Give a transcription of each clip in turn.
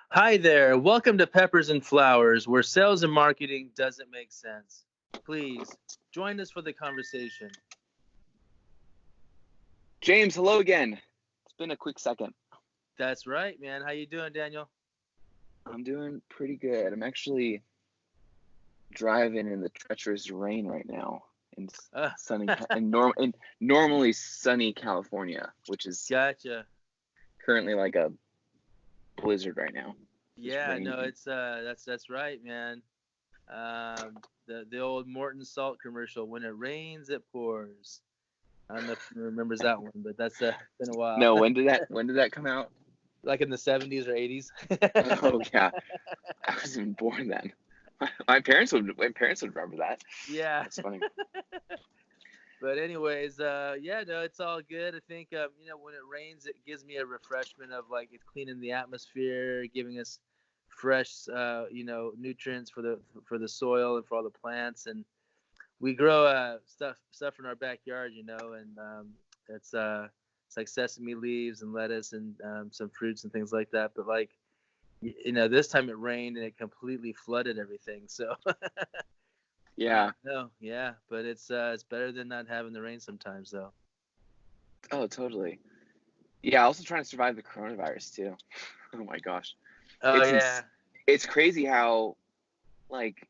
Hi there. Welcome to Peppers and Flowers, where sales and marketing doesn't make sense. Please join us for the conversation. James, hello again. It's been a quick second. That's right, man. How you doing, Daniel? I'm doing pretty good. I'm actually driving in the treacherous rain right now in Uh, sunny in normally sunny California, which is gotcha. currently like a blizzard right now. Just Yeah, no, raining. that's right, man. The old Morton Salt commercial. When it rains, it pours. I don't know if you remembers that one, but that's been a while. No, when did that come out? Like in the 70s or 80s. Oh yeah, I wasn't even born then. My parents would remember that. Yeah. That's funny. But anyways, yeah, no, it's all good. I think when it rains, it gives me a refreshment of like it's cleaning the atmosphere, giving us fresh, nutrients for the soil and for all the plants. And we grow stuff in our backyard, and it's like sesame leaves and lettuce and some fruits and things like that. But like this time it rained and it completely flooded everything. So Yeah. no, yeah, but it's better than not having the rain sometimes, though. Oh, totally. Yeah. Also trying to survive the coronavirus too. Oh my gosh. Oh It's yeah, it's crazy how like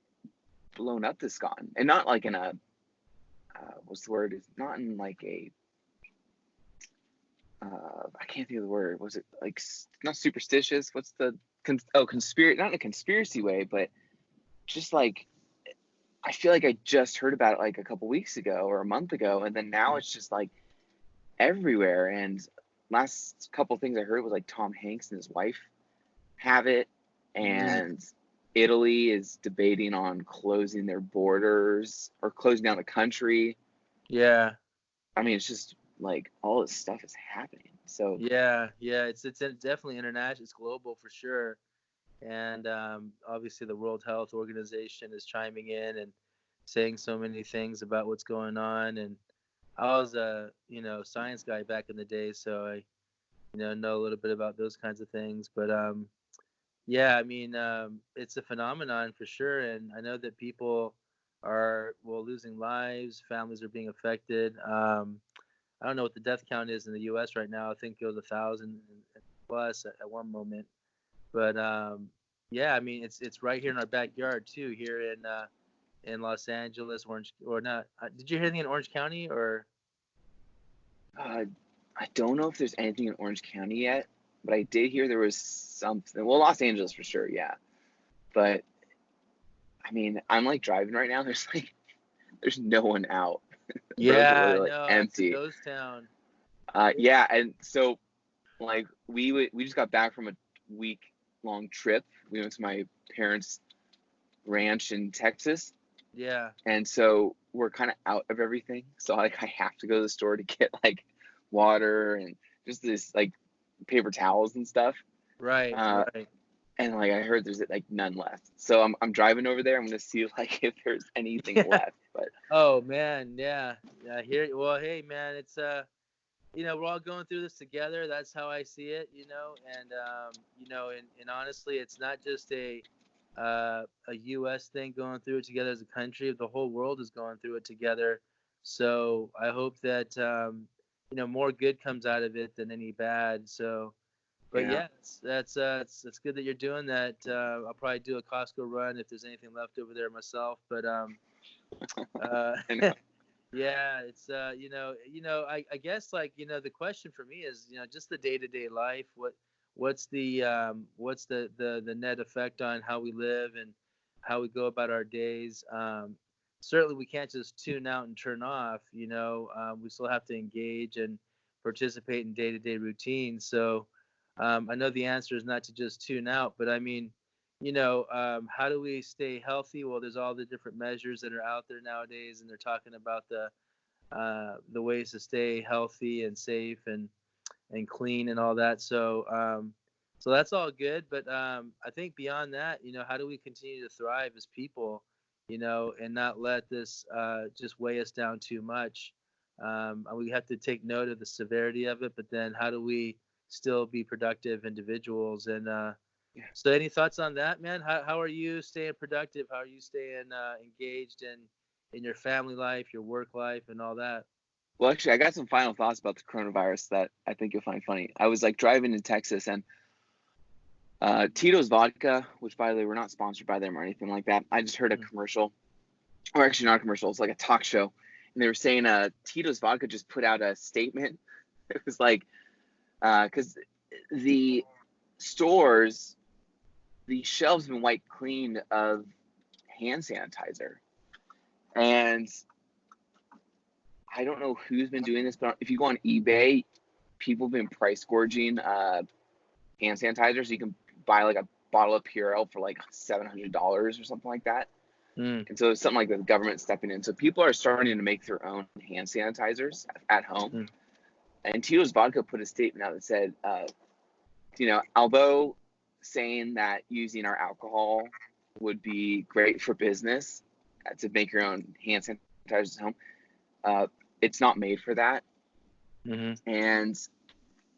blown up this gone, and not like in a what's the word? It's not in like a I can't think of the word. Was it like not superstitious? What's the conspiracy? Not in a conspiracy way, but just like I feel like I just heard about it like a couple weeks ago or a month ago, and then now it's just like everywhere. And last couple things I heard was like Tom Hanks and his wife have it, mm, and Italy is debating on closing their borders or closing down the country. yeah, I mean, it's just like all this stuff is happening. So yeah. It's definitely international. It's global for sure. And obviously, the World Health Organization is chiming in and saying so many things about what's going on. And I was a science guy back in the day, so I know a little bit about those kinds of things. But yeah, I mean, it's a phenomenon for sure, and I know that people are losing lives, families are being affected. I don't know what the death count is in the U.S. right now. I think it was 1,000 plus at one moment. But yeah, I mean, it's right here in our backyard too, here in Los Angeles, Orange or not? Did you hear anything in Orange County or? uh, I don't know if there's anything in Orange County yet, but I did hear there was something. Well, Los Angeles for sure, yeah. But I mean, I'm like driving right now. There's no one out. Roads are Yeah, I literally know it's a empty. ghost town. Yeah, and so like we just got back from a week long trip. We went to my parents' ranch in Texas, Yeah, and so we're kind of out of everything. So like I have to go to the store to get like water and just this like paper towels and stuff. right, Uh, right. and like I heard there's like none left. So I'm driving over there. I'm gonna see like if there's anything Yeah. left. But Oh man, yeah, yeah. Here, well, hey man, it's we're all going through this together. That's how I see it, and and honestly, it's not just a U.S. thing going through it together as a country. The whole world is going through it together. So I hope that more good comes out of it than any bad. So, but yeah, yeah, it's good that you're doing that. I'll probably do a Costco run if there's anything left over there myself. But uh, I know. yeah, it's I guess like the question for me is just the day to day life. What's the net effect on how we live and how we go about our days? Certainly, we can't just tune out and turn off. We still have to engage and participate in day to day routines. So I know the answer is not to just tune out, but I mean how do we stay healthy? Well, there's all the different measures that are out there nowadays, and they're talking about the ways to stay healthy and safe and clean and all that. So that's all good. But I think beyond that, how do we continue to thrive as people, and not let this just weigh us down too much? And we have to take note of the severity of it, but then how do we still be productive individuals and So any thoughts on that, man? How are you staying productive? How are you staying engaged in your family life, your work life, and all that? Well, actually, I got some final thoughts about the coronavirus that I think you'll find funny. I was like driving in Texas, and Tito's Vodka, which by the way, we're not sponsored by them or anything like that. I just heard a commercial, or actually not a commercial, it's like a talk show. And they were saying Tito's Vodka just put out a statement. It was like, because the stores, the shelves have been wiped clean of hand sanitizer. And I don't know who's been doing this, but if you go on eBay, people have been price gorging hand sanitizer. So you can buy like a bottle of Purell for like $700 or something like that. Mm. And so it's something like the government stepping in. So people are starting to make their own hand sanitizers at home. Mm. And Tito's Vodka put a statement out that said, although saying that using our alcohol would be great for business to make your own hand sanitizers at home, it's not made for that. Mm-hmm. And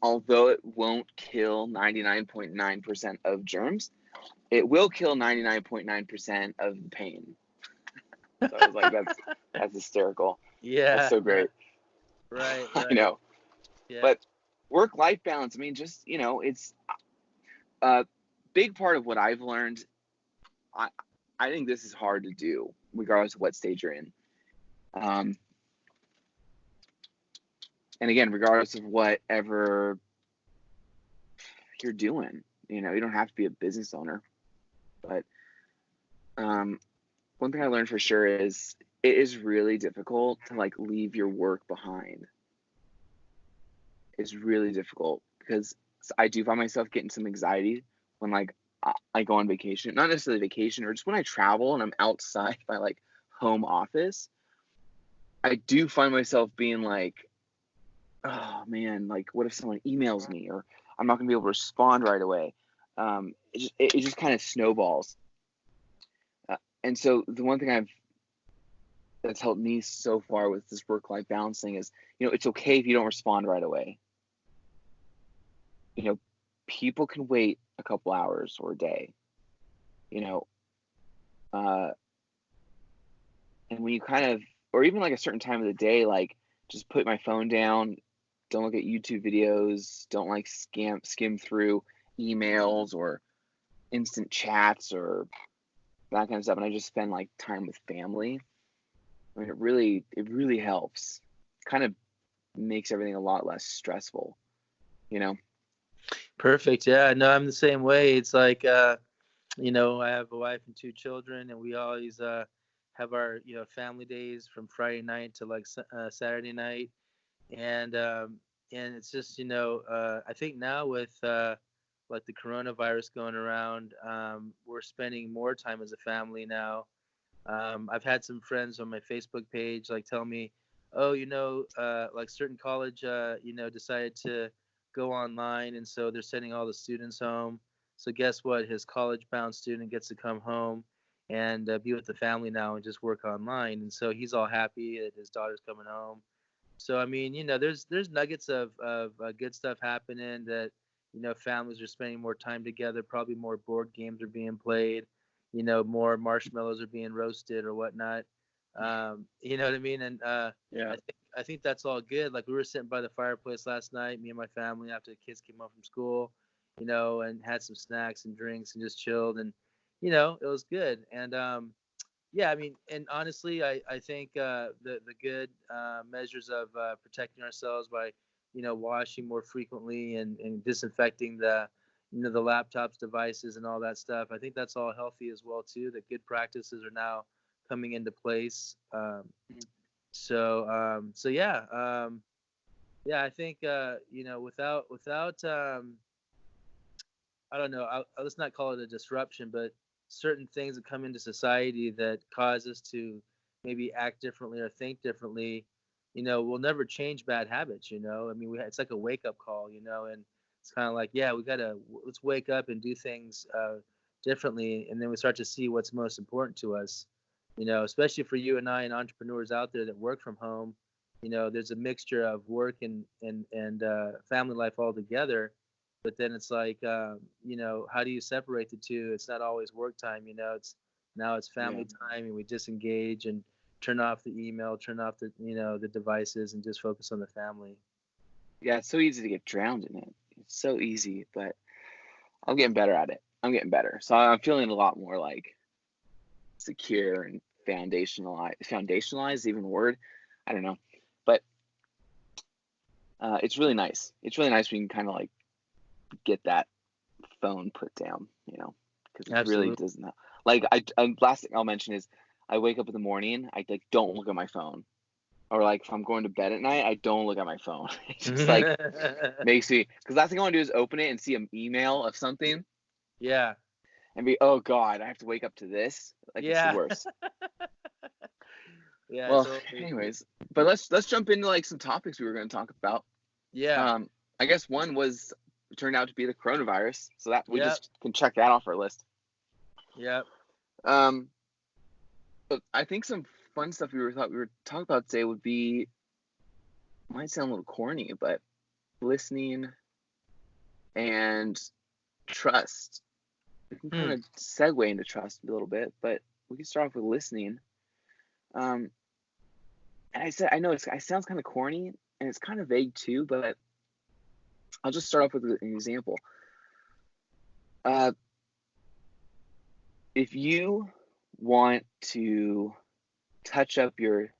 although it won't kill 99.9% of germs, it will kill 99.9% of the pain. So I was like, that's hysterical. Yeah. That's so great. Right. I know. Yeah. But work-life balance, I mean, just, it's a big part of what I've learned. I think this is hard to do, regardless of what stage you're in. And again, regardless of whatever you're doing, you don't have to be a business owner. But one thing I learned for sure is it is really difficult to like leave your work behind. It's really difficult because I do find myself getting some anxiety when like I go on vacation, not necessarily vacation, or just when I travel and I'm outside my like home office. I do find myself being like, oh man, like what if someone emails me or I'm not gonna be able to respond right away. It just kind of snowballs. And so the one thing that's helped me so far with this work-life balancing is, it's okay if you don't respond right away. People can wait a couple hours or a day, and when you kind of, or even like a certain time of the day, like just put my phone down, don't look at YouTube videos, don't like skim through emails or instant chats or that kind of stuff. And I just spend like time with family. I mean, it really helps. Kind of makes everything a lot less stressful, Perfect. Yeah. No, I'm the same way. It's like, I have a wife and 2 children, and we always have our, family days from Friday night to like Saturday night. And it's just, I think now with like the coronavirus going around, we're spending more time as a family now. I've had some friends on my Facebook page like tell me, oh, like certain college, decided to go online, and so they're sending all the students home. So guess what? His college-bound student gets to come home and be with the family now and just work online. And so he's all happy that his daughter's coming home. So I mean, there's nuggets of good stuff happening that families are spending more time together. Probably more board games are being played. More marshmallows are being roasted or whatnot. You know what I mean? And Yeah. I think that's all good. Like we were sitting by the fireplace last night, me and my family, after the kids came home from school, and had some snacks and drinks and just chilled, and it was good. And yeah, I mean, and honestly, I think the good measures of protecting ourselves by washing more frequently and disinfecting the laptops, devices, and all that stuff. I think that's all healthy as well too. That good practices are now coming into place. So yeah, yeah. I think without I don't know. Let's not call it a disruption, but certain things that come into society that cause us to maybe act differently or think differently, we'll never change bad habits. I mean, it's like a wake up call, and it's kind of like, yeah, let's wake up and do things differently, and then we start to see what's most important to us. Especially for you and I and entrepreneurs out there that work from home. There's a mixture of work and family life all together. but then it's like, how do you separate the two? It's not always work time, it's Yeah. family time, and we disengage and turn off the email, turn off the devices, and just focus on the family. Yeah, it's so easy to get drowned in it. It's so easy, but I'm getting better at it. I'm getting better. So I'm feeling a lot more like secure and foundationalized. Foundationalized, even a word? I don't know. But it's really nice. It's really nice when you can kind of like get that phone put down, because it really Absolutely. doesn't. Like I last thing I'll mention is I wake up in the morning. I like don't look at my phone, or like if I'm going to bed at night, I don't look at my phone. It just like makes me, because last thing I want to do is open it and see an email of something Yeah. and be, oh God, I have to wake up to this. Like it's the Yeah. worst. Yeah, Well, totally. anyways, but let's jump into like some topics we were going to talk about. Yeah. I guess one was turned out to be the coronavirus, so that we Yep. just can check that off our list. Yep. Um, but I think some fun stuff we were talking about today would be, might sound a little corny, but listening and trust. We can kind of segue into trust a little bit, but we can start off with listening. And I know it sounds kind of corny and it's kind of vague too, but I'll just start off with an example. If you want to touch up your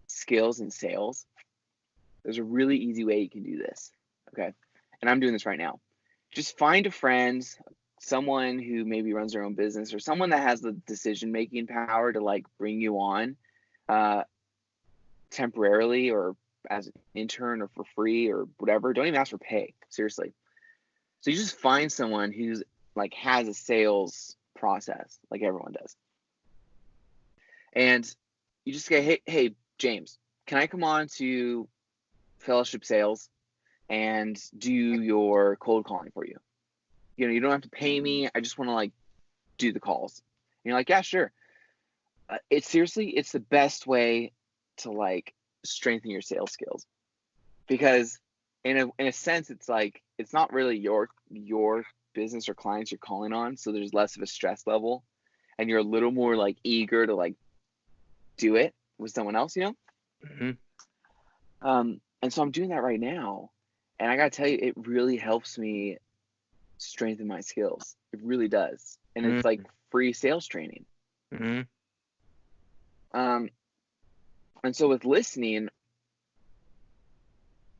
skills in sales, there's a really easy way you can do this. Okay. And I'm doing this right now. Just find a friend, someone who maybe runs their own business, or someone that has the decision-making power to like bring you on temporarily, or as an intern, or for free, or whatever. Don't even ask for pay. Seriously. So you just find someone who's like has a sales process like everyone does. And you just say, hey, James, can I come on to Fellowship Sales and do your cold calling for you? You don't have to pay me. I just want to like do the calls. And you're like, yeah, sure. It's the best way to like strengthen your sales skills, because in a sense, it's like, it's not really your business or clients you're calling on. So there's less of a stress level and you're a little more like eager to like do it with someone else, Mm-hmm. And so I'm doing that right now, and I gotta tell you, it really helps me strengthen my skills. It really does. And it's like free sales training. Mm-hmm. And so with listening,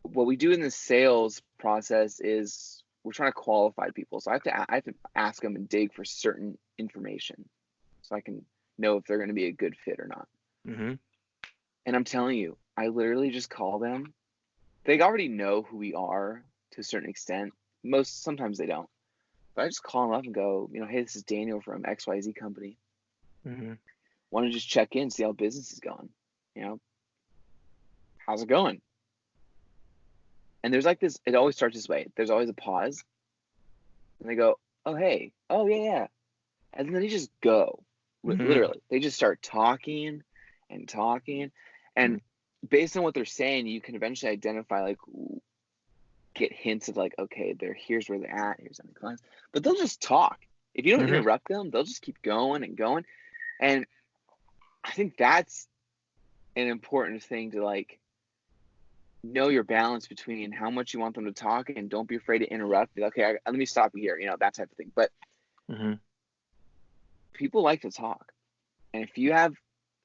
what we do in the sales process is we're trying to qualify people. So I have to ask them and dig for certain information so I can know if they're going to be a good fit or not. Mm-hmm. And I'm telling you, I literally just call them. They already know who we are to a certain extent. Sometimes they don't. But I just call them up and go, hey, this is Daniel from XYZ company. Mm-hmm. Want to just check in, see how business is going. How's it going? And there's like this, it always starts this way. There's always a pause. And they go, oh, hey, oh, yeah. And then they just go. Mm-hmm. Literally. They just start talking and talking. And based on what they're saying, you can eventually identify, like, get hints of like, okay, here's where they're at, here's how many clients. But they'll just talk. If you don't interrupt them, they'll just keep going and going. And I think that's an important thing to like know your balance between how much you want them to talk and don't be afraid to interrupt. Okay, let me stop you here, that type of thing. But people like to talk. And if you have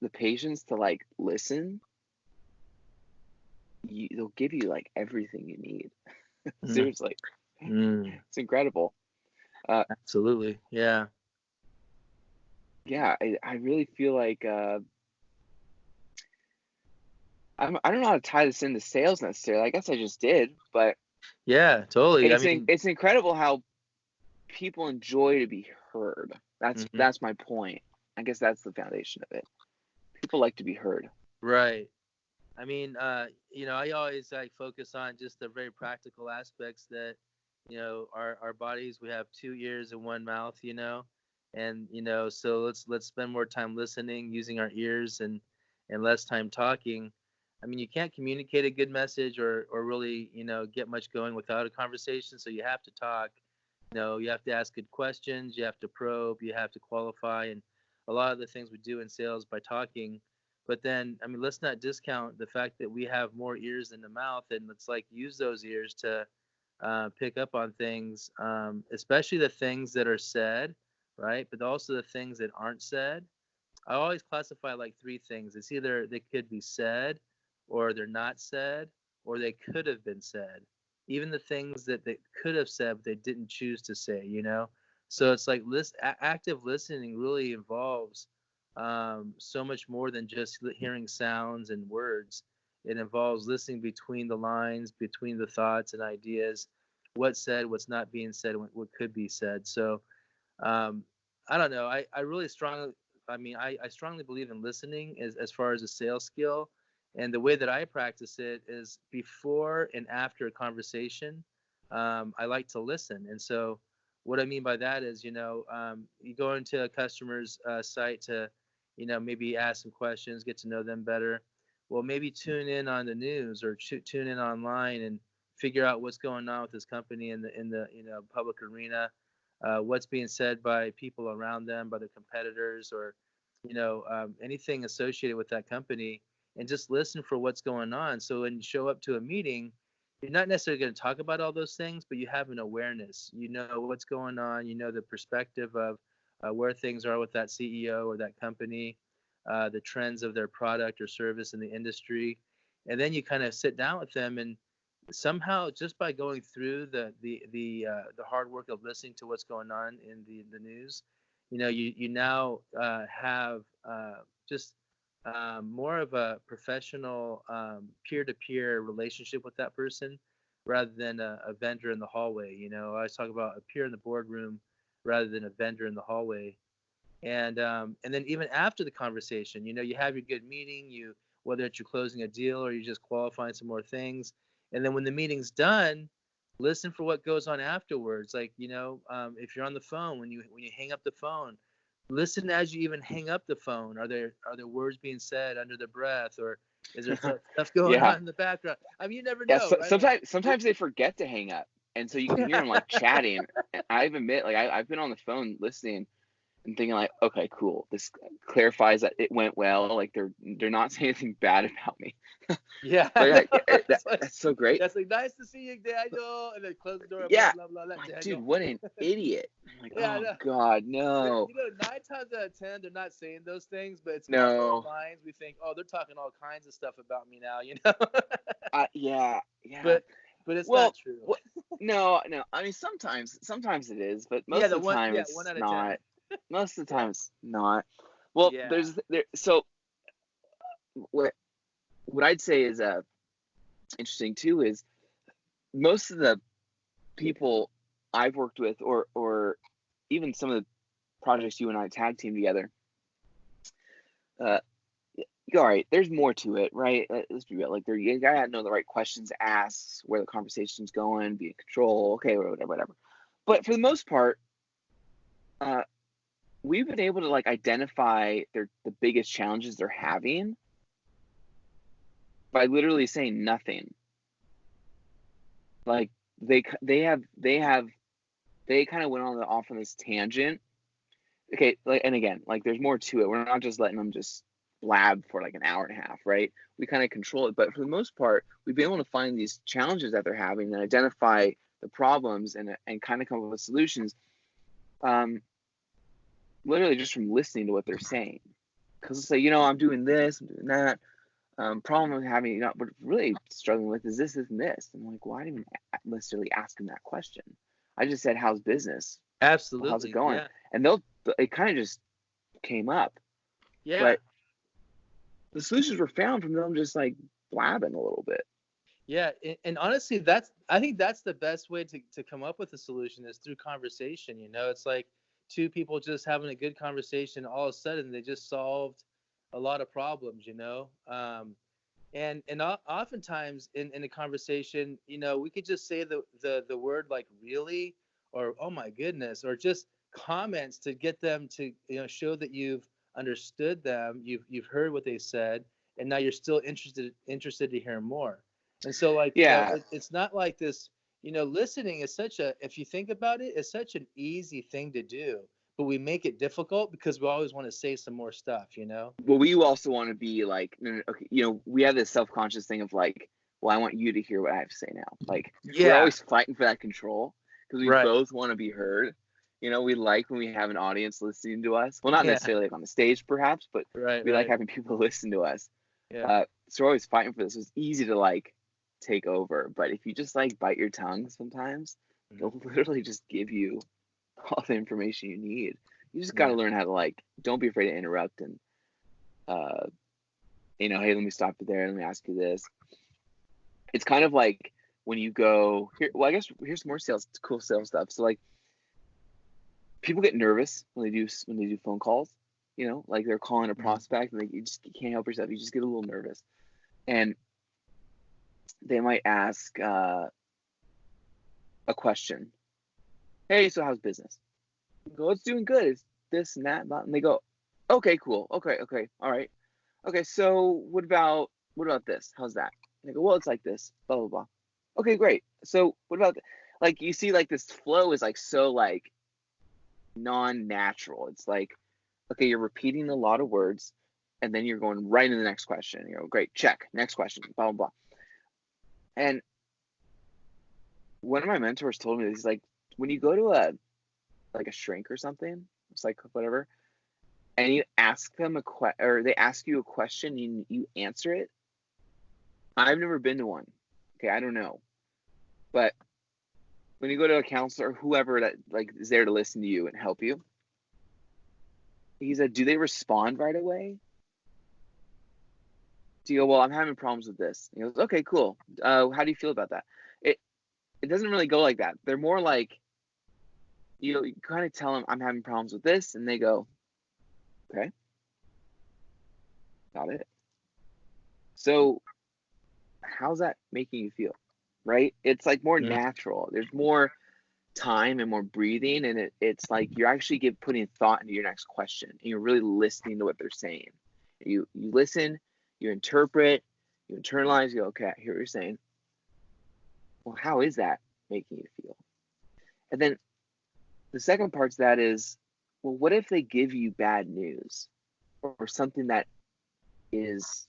the patience to like listen, they'll give you like everything you need. Seriously. It's incredible. Absolutely. Yeah. Yeah, I really feel like I don't know how to tie this into sales necessarily. I guess I just did, but yeah, totally. it's incredible how people enjoy to be heard. That's my point. I guess that's the foundation of it. People like to be heard. Right. I mean, I always like focus on just the very practical aspects that, our bodies, we have 2 ears and 1 mouth, and, so let's spend more time listening, using our ears and less time talking. I mean, you can't communicate a good message or really, get much going without a conversation. So you have to talk. You have to ask good questions. You have to probe. You have to qualify, and a lot of the things we do in sales by talking. But then, I mean, let's not discount the fact that we have more ears than the mouth, and let's like use those ears to pick up on things, especially the things that are said, right? But also the things that aren't said. I always classify like three things. It's either they could be said, or they're not said, or they could have been said. Even the things that they could have said, but they didn't choose to say. So it's like active listening really involves so much more than just hearing sounds and words. It involves listening between the lines, between the thoughts and ideas, what's said, what's not being said, what could be said. So um, I don't know. I really strongly, I mean, I strongly believe in listening as far as a sales skill. And the way that I practice it is before and after a conversation. I like to listen. And so what I mean by that is, you go into a customer's site to, maybe ask some questions, get to know them better. Well, maybe tune in on the news or tune in online and figure out what's going on with this company in the public arena, what's being said by people around them, by the competitors, or anything associated with that company, and just listen for what's going on. So when you show up to a meeting, you're not necessarily going to talk about all those things, but you have an awareness. You know what's going on. You know the perspective of where things are with that CEO or that company, the trends of their product or service in the industry, and then you kind of sit down with them and somehow just by going through the hard work of listening to what's going on in the news, you now have just more of a professional peer-to-peer relationship with that person rather than a vendor in the hallway. I always talk about a peer in the boardroom rather than a vendor in the hallway. And then even after the conversation, you have your good meeting, whether it's you're closing a deal or you're just qualifying some more things. And then when the meeting's done, listen for what goes on afterwards. Like, if you're on the phone, when you hang up the phone, listen as you even hang up the phone. Are there words being said under the breath, or is there stuff going Yeah. on in the background? I mean, you never Yeah. know, right? Sometimes they forget to hang up, and so you can hear them like chatting. And I admit, like I've been on the phone listening and thinking like, okay, cool. This clarifies that it went well. Like they're not saying anything bad about me. Yeah, I But know. that's so great. That's like, nice to see you, Daniel, and then close the door. Blah Yeah. blah blah. Let Like, dude, Daniel. what an idiot. I'm like, Yeah, I oh know. God, no. 9 times out of 10, they're not saying those things, but it's in our own No. minds. We think, oh, they're talking all kinds of stuff about me now. Yeah, yeah. but but it's not Well, true. what? No, no. I mean, sometimes it is, but Yeah, most of the time one it's out of 10. not. Most of the Yeah, time it's not. Well, yeah, so what I'd say is interesting too is most of the people I've worked with, or even some of the projects you and I tag team together. Uh, all right, there's more to it, right? Let's be real. Like, you gotta know the right questions to ask, where the conversation's going, be in control. Okay, whatever, whatever. But for the most part, uh, we've been able to like identify the biggest challenges they're having by literally saying nothing. Like they kind of went off on this tangent. Okay, like, and again, like there's more to it. We're not just letting them just blab for like an hour and a half, right? We kind of control it, but for the most part, we've been able to find these challenges that they're having and identify the problems and kind of come up with solutions. Literally just from listening to what they're saying. Because it's like, I'm doing this, I'm doing that. Problem I'm having, what really struggling with is this, and this. I'm like, well, I didn't even necessarily ask them that question. I just said, how's business? Well, how's it absolutely. going? Yeah, And it kind of just came up. yeah. But the solutions were found from them just like blabbing a little bit. Yeah, and honestly, I think that's the best way to come up with a solution is through conversation. It's like two people just having a good conversation. All of a sudden, they just solved a lot of problems. And oftentimes in a conversation, we could just say the word like really, or oh my goodness, or just comments to get them to show that you've understood them, you've heard what they said, and now you're still interested to hear more. And so, like, Yeah. it's not like this. Listening is if you think about it, it's such an easy thing to do, but we make it difficult because we always want to say some more stuff. Well, we also want to be like, no, no, okay, we have this self-conscious thing of like, well, I want you to hear what I have to say now. Like, we're Yeah. always fighting for that control because we Right. both want to be heard. We like when we have an audience listening to us. Well, not Yeah. necessarily like on the stage, perhaps, but Right. we like Right. having people listen to us. Yeah. So we're always fighting for this. It's easy to like take over, but if you just like bite your tongue sometimes, they'll literally just give you all the information you need. You just got to Yeah. learn how to like, don't be afraid to interrupt and, hey, let me stop you there. Let me ask you this. It's kind of like when you go here. Well, I guess here's more cool sales stuff. So like, people get nervous when they do phone calls. Like they're calling a prospect and you can't help yourself. You just get a little nervous, and they might ask a question. Hey, so how's business? You go, it's doing good. It's this and that, and they go, okay, cool. Okay, all right. Okay, so what about this? How's that? And they go, well, it's like this, blah, blah, blah. Okay, great. So what about, like, you see, like, this flow is, like, so, like, non-natural. It's like, okay, you're repeating a lot of words, and then you're going right into the next question. You go, great, check, next question, blah, blah, blah. And one of my mentors told me this, he's like, when you go to a shrink or something, it's like, whatever, and you ask them or they ask you a question and you answer it. I've never been to one. Okay, I don't know. But when you go to a counselor or whoever that like is there to listen to you and help you, he said, do they respond right away? Do you go, well, I'm having problems with this? And he goes, okay, cool. How do you feel about that? It doesn't really go like that. They're more like, you kind of tell them I'm having problems with this, and they go, okay, got it. So how's that making you feel? Right? It's like more natural. There's more time and more breathing, and it's like you're actually putting thought into your next question, and you're really listening to what they're saying. You listen, you interpret, you internalize, you go, okay, I hear what you're saying. Well, how is that making you feel? And then the second part to that is, well, what if they give you bad news or something that is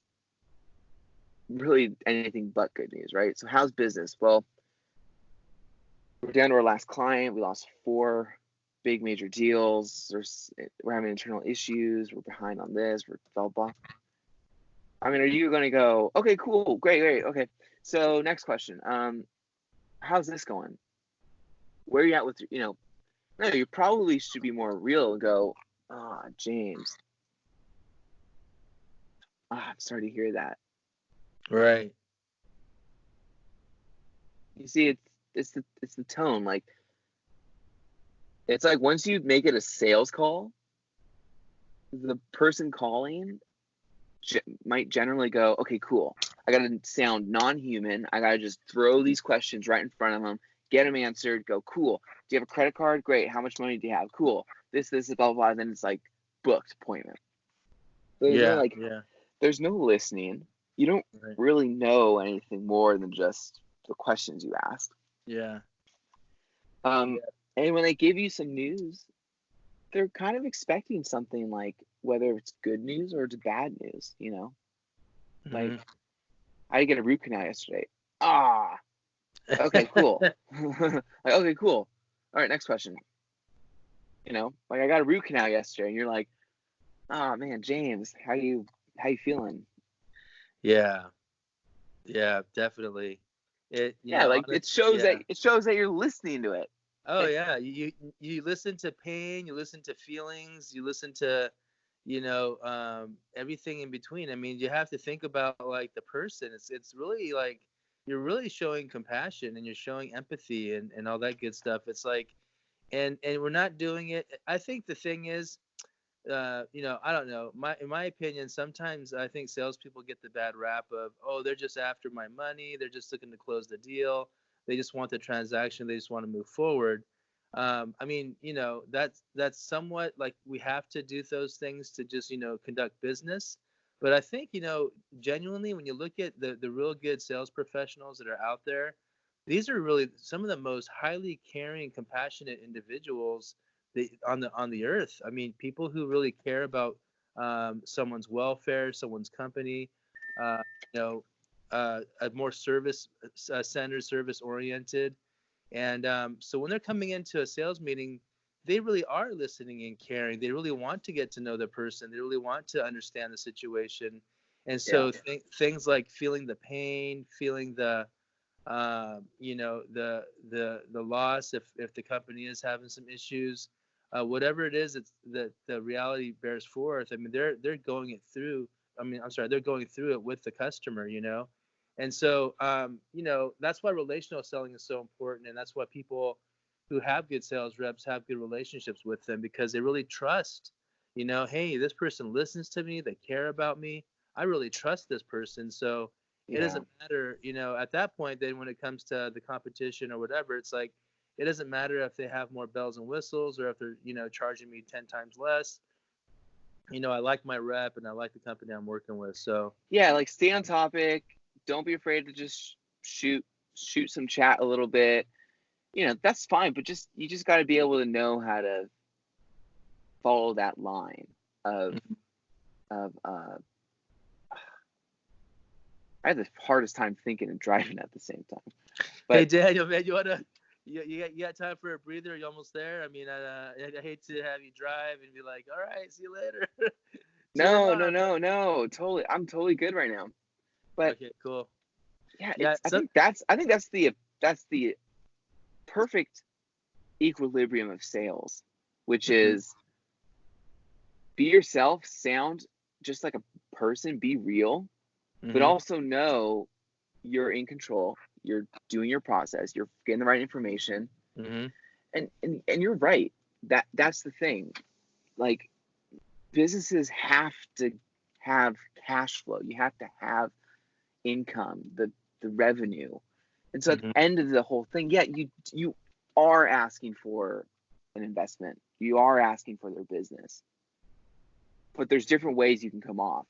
really anything but good news, right? So how's business? Well, we're down to our last client. We lost 4 big major deals. We're having internal issues. We're behind on this. We're blah, blah. I mean, are you going to go, okay, cool, great, okay. So next question. How's this going? Where are you at with, no, you probably should be more real and go, James, I'm sorry to hear that. Right. You see, it's the tone. Like, it's like once you make it a sales call, the person calling might generally go, okay, cool. I got to sound non-human. I got to just throw these questions right in front of them, get them answered, go, cool. Do you have a credit card? Great. How much money do you have? Cool. This, blah, blah, blah. Then it's like booked appointment. There's no listening. You don't really know anything more than just the questions you asked. Yeah. And when they give you some news, they're kind of expecting something like whether it's good news or it's bad news, Like, I get a root canal yesterday. Okay, cool. Like, okay, cool. All right, next question. Like I got a root canal yesterday, and you're like, man, James, how you feeling? Yeah, definitely. It shows that you're listening to it. Oh yeah, you listen to pain, you listen to feelings, you listen to, everything in between. I mean, you have to think about like the person. It's really like you're really showing compassion and you're showing empathy and all that good stuff. It's like, and we're not doing it. I think the thing is, I don't know. In my opinion, sometimes I think salespeople get the bad rap of, oh, they're just after my money. They're just looking to close the deal. They just want the transaction. They just want to move forward. I mean, that's somewhat like we have to do those things to just, conduct business. But I think, genuinely, when you look at the real good sales professionals that are out there, these are really some of the most highly caring, compassionate individuals on the earth. I mean, people who really care about someone's welfare, someone's company, uh, you know, a more service centered, service oriented. And so when they're coming into a sales meeting, they really are listening and caring. They really want to get to know the person. They really want to understand the situation. And Yeah. so things like feeling the pain, feeling the the loss if the company is having some issues, whatever it is that the reality bears forth. I mean, they're going it through. I mean, I'm sorry, they're going through it with the customer. And so that's why relational selling is so important, and that's why people who have good sales reps have good relationships with them, because they really trust. Hey, this person listens to me. They care about me. I really trust this person. So it Yeah. doesn't matter, at that point, then when it comes to the competition or whatever, it's like, it doesn't matter if they have more bells and whistles or if they're, charging me 10 times less. I like my rep and I like the company I'm working with. So, Yeah, like stay on topic. Don't be afraid to just shoot some chat a little bit. That's fine, but you just got to be able to know how to follow that line of of I have the hardest time thinking and driving at the same time. hey, But Daniel, man, you got time for a breather? Are you almost there? I mean, I hate to have you drive and be like, all right, see you later. Chill no, no, out. no, no, totally. I'm totally good right now. But Okay, cool. yeah, Yeah. I think that's the perfect equilibrium of sales, which Mhm, is be yourself, sound just like a person, be real, but mhm, also know you're in control. You're doing your process. You're getting the right information, mhm, and you're right. That's the thing. Like businesses have to have cash flow. You have to have income, the revenue. And so at mhm. the end of the whole thing, yeah, you are asking for an investment. You are asking for their business. But there's different ways you can come off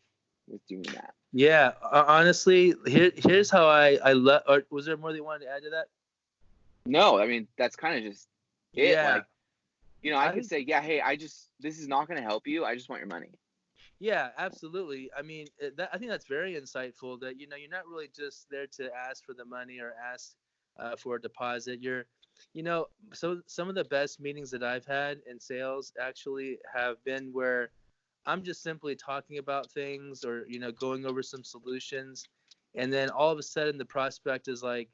with doing that. Yeah, honestly, here's how I love. Or was there more that you wanted to add to that? No, I mean that's kind of just it. Yeah, Like, I I could think. say, yeah, hey, this is not going to help you. I just want your money. Yeah, absolutely. I mean, I think that's very insightful. That you're not really just there to ask for the money or ask for a deposit. You know, so some of the best meetings that I've had in sales actually have been where I'm just simply talking about things or going over some solutions, and then all of a sudden the prospect is like,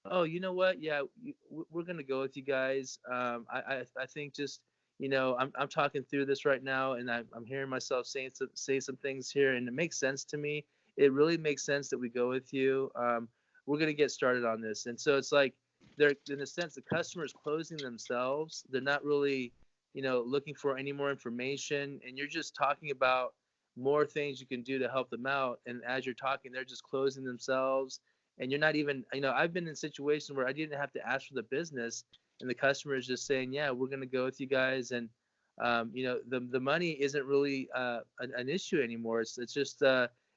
"Oh, you know what? Yeah, we're gonna go with you guys. I think just I'm talking through this right now, and I'm hearing myself say some things here, and it makes sense to me. It really makes sense that we go with you. We're gonna get started on this." And so it's like they're, in a sense, the customer's closing themselves. They're not really looking for any more information, and you're just talking about more things you can do to help them out. And as you're talking, they're just closing themselves, and you're not even, I've been in situations where I didn't have to ask for the business, and the customer is just saying, yeah, we're going to go with you guys. And the money isn't really an issue anymore. It's just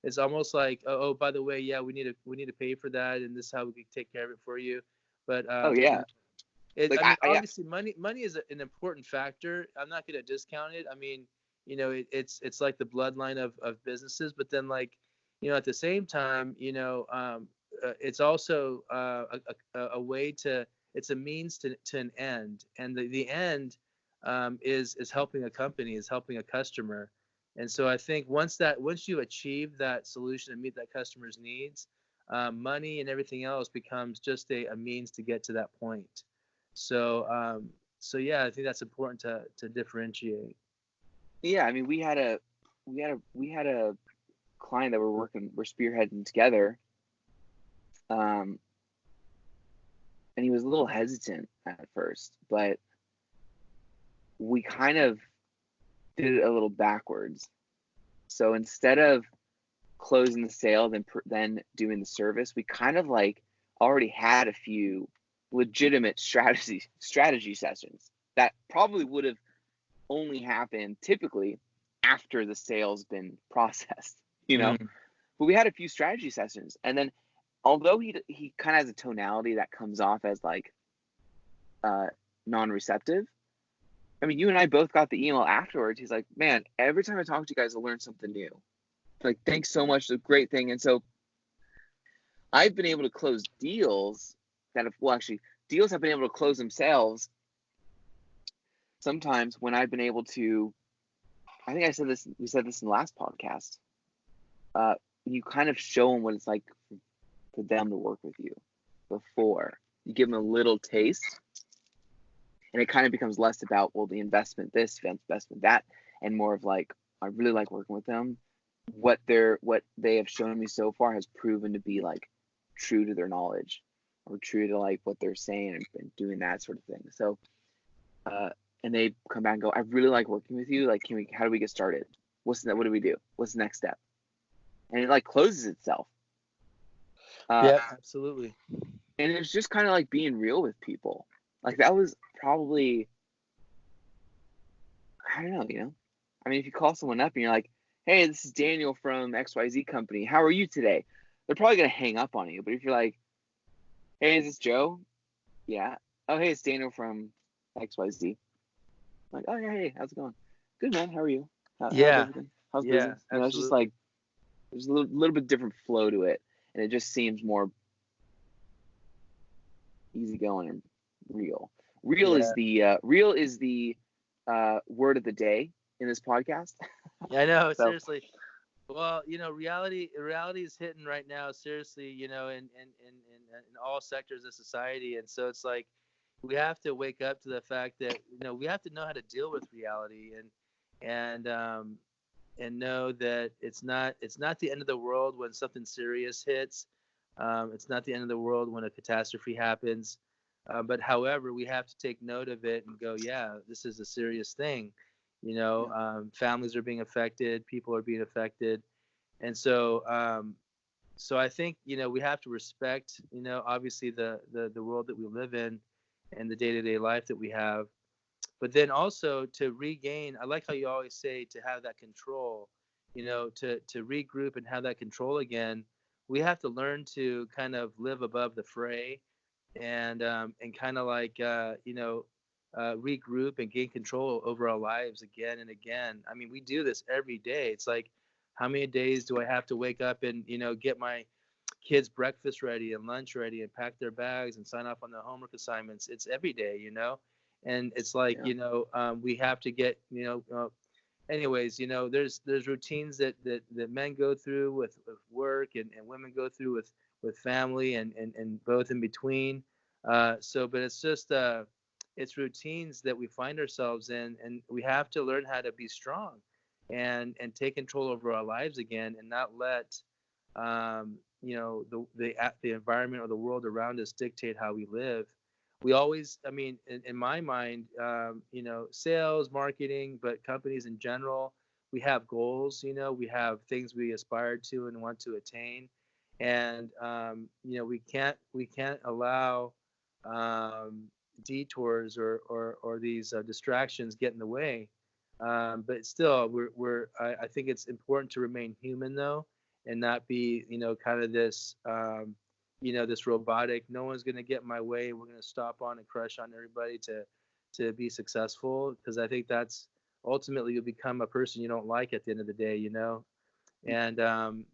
it's almost like, oh, by the way, yeah, we need to pay for that, and this is how we can take care of it for you. But Oh yeah, like I mean, I obviously, money is an important factor. I'm not going to discount it. I mean, it's like the bloodline of businesses. But then, like, at the same time, it's also a way to, it's a means to an end, and the end is helping a company, is helping a customer. And so I think once you achieve that solution and meet that customer's needs, money and everything else becomes just a means to get to that point. So yeah, I think that's important to differentiate. yeah, I mean we had a client that we're spearheading together, um, and he was a little hesitant at first, but we kind of did it a little backwards. So instead of closing the sale, then doing the service, we kind of like already had a few legitimate strategy sessions that probably would have only happened typically after the sale's been processed. you know. Mm. But we had a few strategy sessions, and then although he kind of has a tonality that comes off as like non-receptive. I mean, you and I both got the email afterwards. He's like, man, every time I talk to you guys, I learn something new. Like, thanks so much. It's a great thing. And so I've been able to close deals that have, well, actually, deals have been able to close themselves sometimes when I've been able to, I think we said this in the last podcast. You kind of show them what it's like for them to work with you before. You give them a little taste, and it kind of becomes less about, well, the investment this, investment that, and more of like, I really like working with them. What they have shown me so far has proven to be like true to their knowledge, or true to like what they're saying, and doing that sort of thing. So, and they come back and go, I really like working with you. Like, how do we get started? What do we do? What's the next step? And it like closes itself. Yeah, absolutely. And it's just kind of like being real with people. Like, that was probably, I don't know, you know? I mean, if you call someone up and you're like, hey, this is Daniel from XYZ company. How are you today? They're probably going to hang up on you. But if you're like, hey, is this Joe? Yeah. Oh, hey, it's Daniel from XYZ. I'm like, oh, yeah, hey, how's it going? Good, man. How are you? How's everything? How's business? You know, it's just like, there's a little bit different flow to it. And it just seems more easygoing and real. Real is the word of the day in this podcast. I know, So, seriously. Well, you know, reality is hitting right now, seriously, you know, in all sectors of society. And so it's like we have to wake up to the fact that, you know, we have to know how to deal with reality, and know that it's not the end of the world when something serious hits. It's not the end of the world when a catastrophe happens. But however, we have to take note of it and go, yeah, this is a serious thing. You know, families are being affected, people are being affected, and so I think, you know, we have to respect, you know, obviously the world that we live in and the day-to-day life that we have, but then also to regain. I like how you always say to have that control, you know, to regroup and have that control again. We have to learn to kind of live above the fray, and kind of like regroup and gain control over our lives again and again. I mean, we do this every day. It's like, how many days do I have to wake up and, you know, get my kids breakfast ready and lunch ready and pack their bags and sign off on their homework assignments? It's every day, you know. And it's like, yeah. you know, we have to get, you know, anyways, you know, there's routines that men go through with work, and women go through with family, and both in between. But it's just it's routines that we find ourselves in, and we have to learn how to be strong and take control over our lives again, and not let you know, the environment or the world around us dictate how we live. We always, I mean, in my mind, you know, sales, marketing, but companies in general, we have goals. You know, we have things we aspire to and want to attain, and you know, we can't allow detours or these distractions get in the way. But still, I think it's important to remain human, though, and not be, you know, kind of this you know, this robotic, no one's going to get in my way, we're going to stop on and crush on everybody to be successful, because I think that's ultimately you'll become a person you don't like at the end of the day, you know. And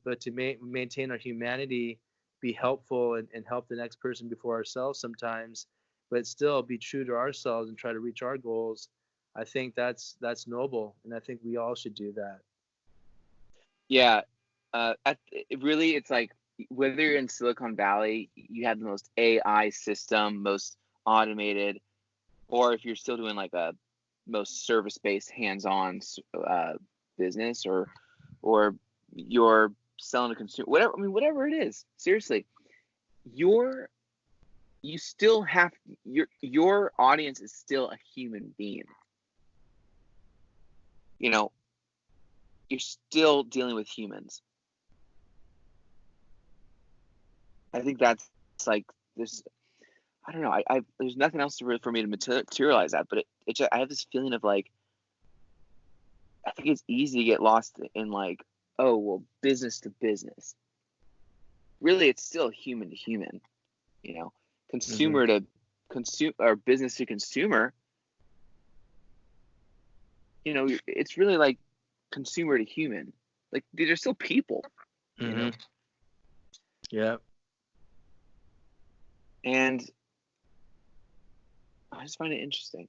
but to maintain our humanity, be helpful, and help the next person before ourselves sometimes, but still be true to ourselves and try to reach our goals. I think that's noble, and I think we all should do that. Yeah. It's like, whether you're in Silicon Valley, you have the most AI system, most automated, or if you're still doing like a most service-based, hands-on business, or you're selling to consumer, whatever. I mean, whatever it is. Seriously, you still have your audience is still a human being. You know, you're still dealing with humans. I think that's like this. I don't know. I there's nothing else for me to materialize that, but I have this feeling of like, I think it's easy to get lost in like oh, well, business to business. Really, it's still human to human, you know, Mm-hmm. consumer to consume, or business to consumer. You know, it's really like consumer to human. Like, these are still people, you Mm-hmm. know. Yeah. And I just find it interesting.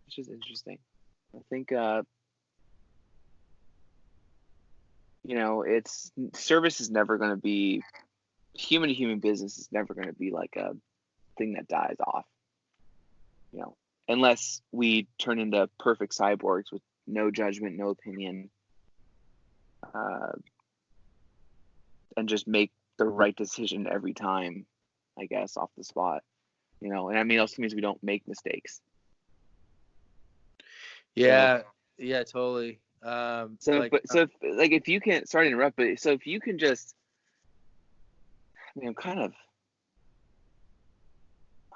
It's just interesting. I think, you know, it's service is never going to be, human to human business is never going to be like a thing that dies off, you know, unless we turn into perfect cyborgs with no judgment, no opinion, uh, and just make the right decision every time, I guess, off the spot, you know. And I mean, it also means we don't make mistakes. So, Yeah. Yeah. Totally. Like. like, if you can, sorry to interrupt, but so if you can just, I mean,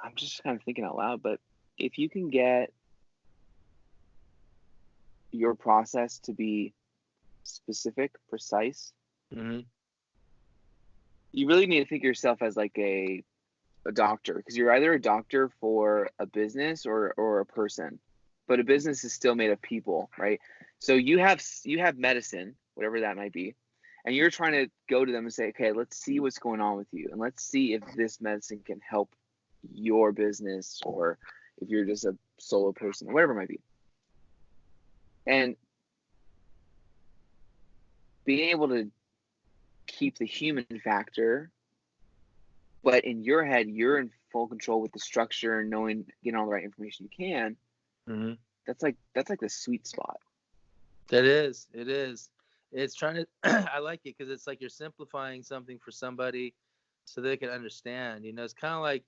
I'm just kind of thinking out loud, but if you can get your process to be specific, precise, Mm-hmm. you really need to think of yourself as like a doctor, because you're either a doctor for a business or a person, but a business is still made of people, right? So you have medicine, whatever that might be, and you're trying to go to them and say, okay, let's see what's going on with you, and let's see if this medicine can help your business, or if you're just a solo person, whatever it might be. And being able to keep the human factor, but in your head, you're in full control with the structure and knowing, getting all the right information you can. Mm-hmm. That's like the sweet spot. That is. It is. It's trying to. I like it because it's like you're simplifying something for somebody, so they can understand. It's kind of like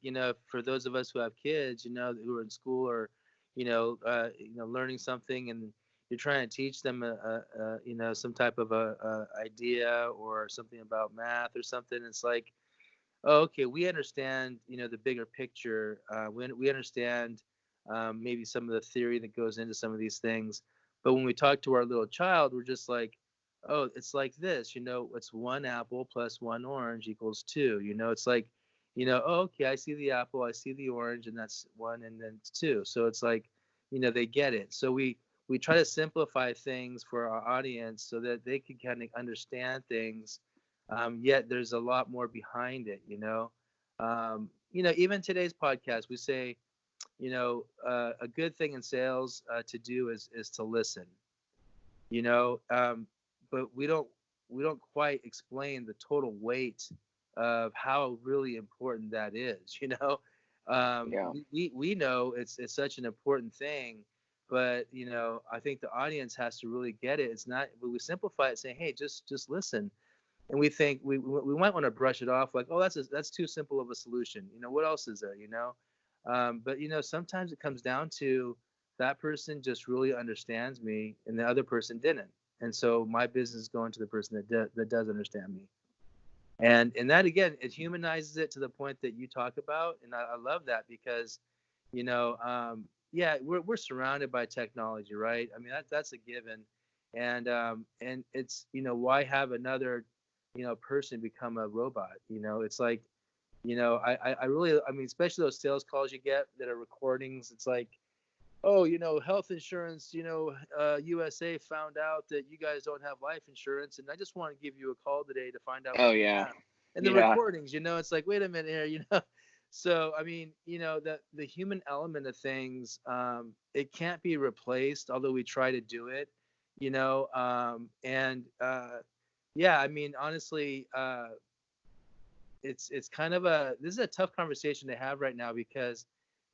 for those of us who have kids, who are in school or, learning something, and you're trying to teach them some type of a idea or something about math or something. It's like, oh, okay, we understand, the bigger picture. We understand maybe some of the theory that goes into some of these things. But when we talk to our little child, we're just like, oh, it's like this, it's one apple plus one orange equals two. It's like, oh, okay, I see the apple, I see the orange, and that's one, and then it's two. So it's like, they get it. So we try to simplify things for our audience so that they can kind of understand things, yet there's a lot more behind it. Even today's podcast, we say, a good thing in sales to do is to listen. you know but we don't quite explain the total weight of how really important that is. Yeah. We know it's such an important thing, but I think the audience has to really get it. It's not, but we simplify it saying, hey, just listen. And we think we might want to brush it off like, oh, that's too simple of a solution. What else is there? But sometimes it comes down to that person just really understands me and the other person didn't, and so my business is going to the person that does understand me. And that, again, it humanizes it to the point that you talk about, and I love that because yeah, we're surrounded by technology, right? I mean, that's a given. And it's, why have another person become a robot? It's like, I really, I mean, especially those sales calls you get that are recordings. It's like, oh, health insurance, USA found out that you guys don't have life insurance, and I just want to give you a call today to find out Oh, what you yeah. have. And the Yeah. recordings, it's like, wait a minute here, So I mean, the human element of things, it can't be replaced, although we try to do it, and yeah, I mean, honestly, it's kind of this is a tough conversation to have right now because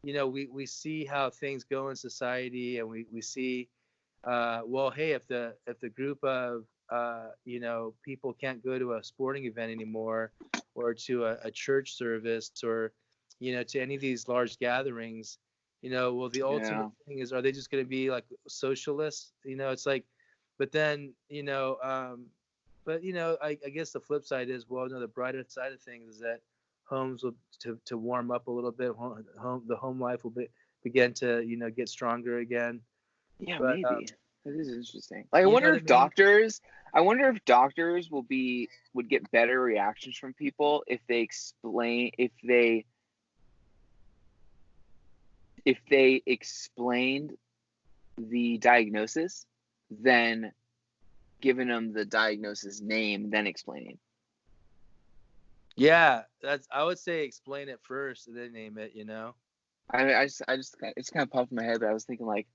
we see how things go in society, and we see, well, hey, if the group of people can't go to a sporting event anymore, or to a church service, or to any of these large gatherings, well, the ultimate Yeah. thing is, are they just going to be like socialists? It's like, but then but I guess the flip side is, well, no, the brighter side of things is that homes will to warm up a little bit. The home life will begin to get stronger again. Yeah, But maybe. That is interesting. Like, You know what I mean? I wonder if doctors would get better reactions from people if they explained the diagnosis, then giving them the diagnosis name, then explaining. Yeah, I would say explain it first and then name it. You know. I just it's kind of popped in my head, but I was thinking like,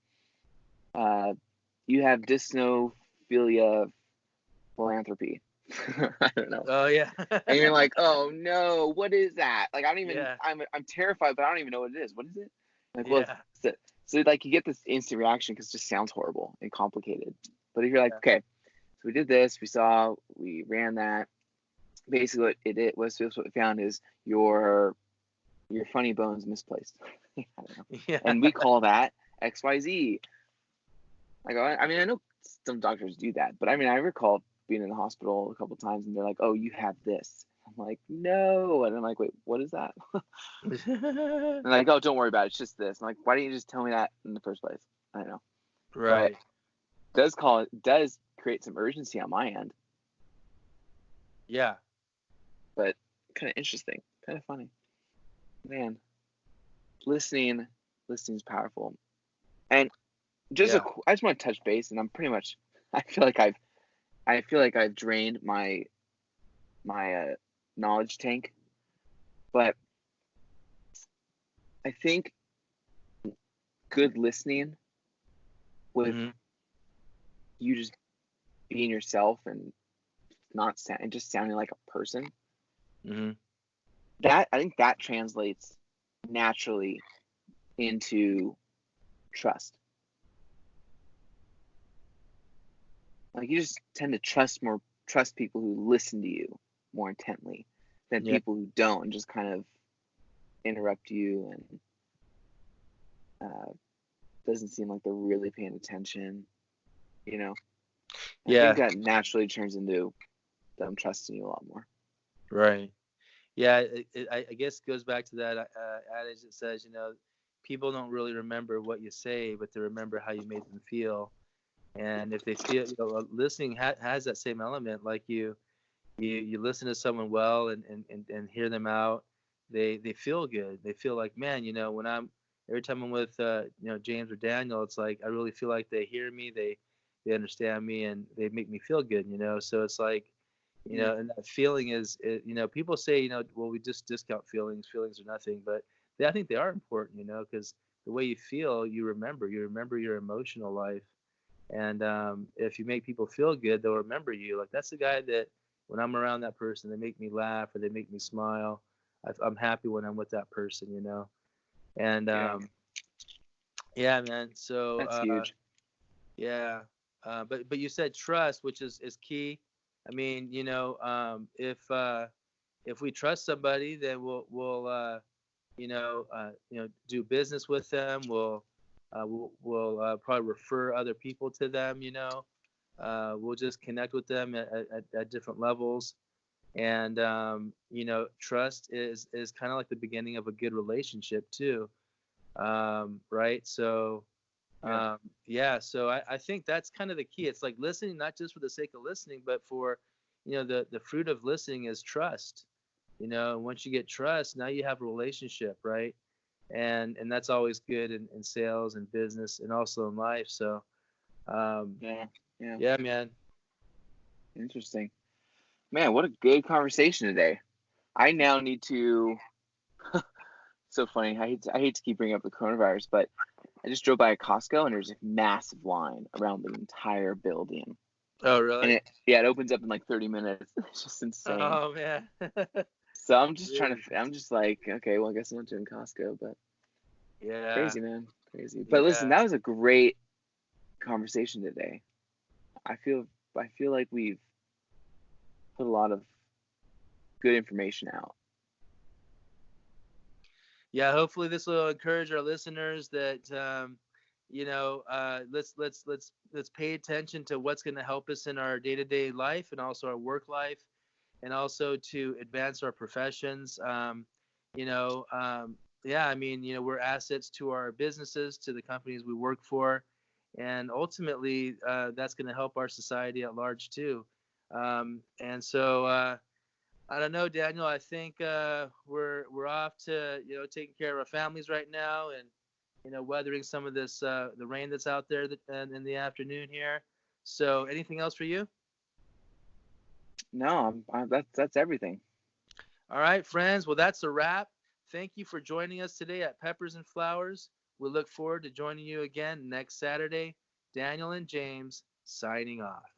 you have dysnophilia philanthropy. I don't know. Oh yeah. And you're like, oh no, what is that? Like, I don't even. Yeah. I'm terrified, but I don't even know what it is. What is it? Like, well, Yeah. so like you get this instant reaction because it just sounds horrible and complicated. But if you're like, Yeah. okay, so we did this, we ran that. Basically, what it was, what we found is your funny bone's misplaced. I don't know. Yeah. And we call that XYZ. Like, I mean, I know some doctors do that, but I mean, I recall being in the hospital a couple times, and they're like, "Oh, you have this." I'm like, "No," and I'm like, "Wait, what is that?" And like, "Oh, don't worry about it. It's just this." I'm like, "Why didn't you just tell me that in the first place?" I don't know, but Right. does create some urgency on my end, Yeah. but kind of interesting, kind of funny, man. Listening, listening is powerful, and Yeah. I just want to touch base, and I'm pretty much. I feel like I've drained my knowledge tank, but I think good listening with Hmm. you just being yourself and not and just sounding like a person, Hmm. that I think that translates naturally into trust. Like, you just tend to trust people who listen to you more intently than Yeah. people who don't and just kind of interrupt you and doesn't seem like they're really paying attention, you know. I think Yeah. that naturally turns into them trusting you a lot more. Right. Yeah. I guess it goes back to that adage that says, people don't really remember what you say, but they remember how you made them feel. And if they feel, listening has that same element. Like you listen to someone well and hear them out, they feel good. They feel like, man, when every time I'm with James or Daniel, it's like I really feel like they hear me, they understand me, and they make me feel good. So it's like, Yeah. and that feeling people say, well, we just discount feelings are nothing, but I think they are important, because the way you feel, you remember your emotional life. And if you make people feel good, they'll remember you. Like, that's the guy that when I'm around that person, they make me laugh or they make me smile. I'm happy when I'm with that person. And Yeah. yeah, man. So That's huge. yeah, but you said trust, which is key. I mean, if we trust somebody, then we'll do business with them. We'll probably refer other people to them. We'll just connect with them at different levels. And trust is kind of like the beginning of a good relationship too. Right? So Yeah. yeah, so I think that's kind of the key. It's like listening not just for the sake of listening, but for the fruit of listening is trust. And once you get trust, now you have a relationship, right? And that's always good in sales and business and also in life. So Yeah. Yeah. yeah, man. Interesting. Man, what a good conversation today. I now need to. So funny. I hate to keep bringing up the coronavirus, but I just drove by a Costco and there's a massive line around the entire building. Oh, And really? it opens up in like 30 minutes. It's just insane. Oh, man. So I'm just Dude, I'm just like, okay, well, I guess I'm not doing Costco, but yeah, crazy, man. Crazy. But listen, yeah, that was a great conversation today. I feel I feel like we've put a lot of good information out. yeah. Hopefully, this will encourage our listeners that let's pay attention to what's going to help us in our day-to-day life and also our work life, and also to advance our professions. You know, yeah. I mean, we're assets to our businesses, to the companies we work for, and ultimately that's going to help our society at large too. And so I don't know, Daniel. I think we're off to taking care of our families right now, and weathering some of this the rain that's out there in the afternoon here. So anything else for you? No, that's everything. All right, friends. Well, that's a wrap. Thank you for joining us today at Peppers and Flowers. We look forward to joining you again next Saturday. Daniel and James signing off.